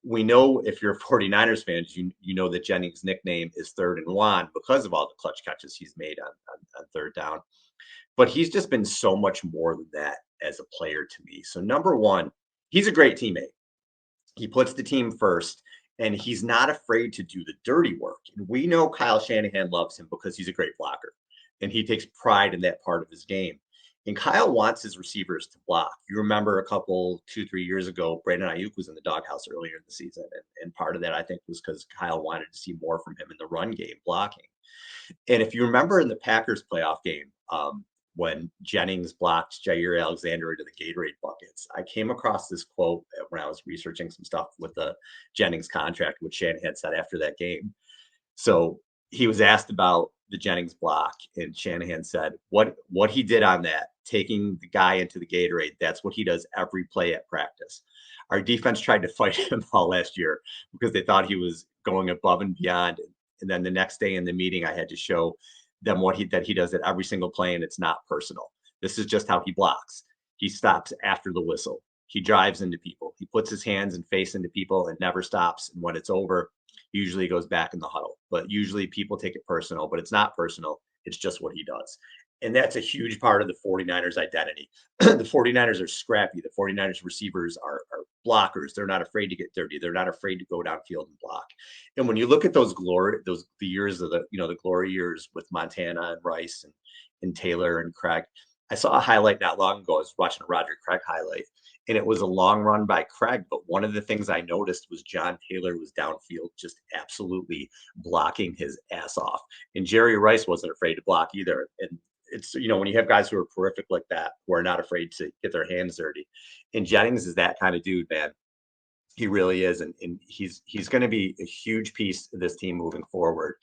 we know if you're a 49ers fan, you know that Jennings' nickname is Third and One because of all the clutch catches he's made on third down. But he's just been so much more than that as a player to me. So number one, he's a great teammate. He puts the team first, and he's not afraid to do the dirty work. And we know Kyle Shanahan loves him because he's a great blocker, and he takes pride in that part of his game. And Kyle wants his receivers to block. You remember a couple, 2, 3 years ago, Brandon Ayuk was in the doghouse earlier in the season. And part of that, I think, was because Kyle wanted to see more from him in the run game, blocking. And if you remember in the Packers playoff game, when Jennings blocked Jair Alexander into the Gatorade buckets, I came across this quote when I was researching some stuff with the Jennings contract, which Shanahan said after that game. So he was asked about the Jennings block, and Shanahan said, "What he did on that, taking the guy into the Gatorade, that's what he does every play at practice." Our defense tried to fight him all last year because they thought he was going above and beyond. And then the next day in the meeting, I had to show them that he does at every single play, and it's not personal. This is just how he blocks. He stops after the whistle. He drives into people. He puts his hands and face into people and never stops. And when it's over, usually he goes back in the huddle. But usually people take it personal, but it's not personal. It's just what he does. And that's a huge part of the 49ers identity. The 49ers are scrappy. The 49ers receivers are blockers. They're not afraid to get dirty. They're not afraid to go downfield and block. And when you look at the years of the glory years with Montana and Rice and Taylor and Craig, I saw a highlight not long ago. I was watching a Roger Craig highlight, and it was a long run by Craig. But one of the things I noticed was John Taylor was downfield, just absolutely blocking his ass off. And Jerry Rice wasn't afraid to block either. And it's, when you have guys who are prolific like that, who are not afraid to get their hands dirty. And Jennings is that kind of dude, man. He really is. And he's going to be a huge piece of this team moving forward.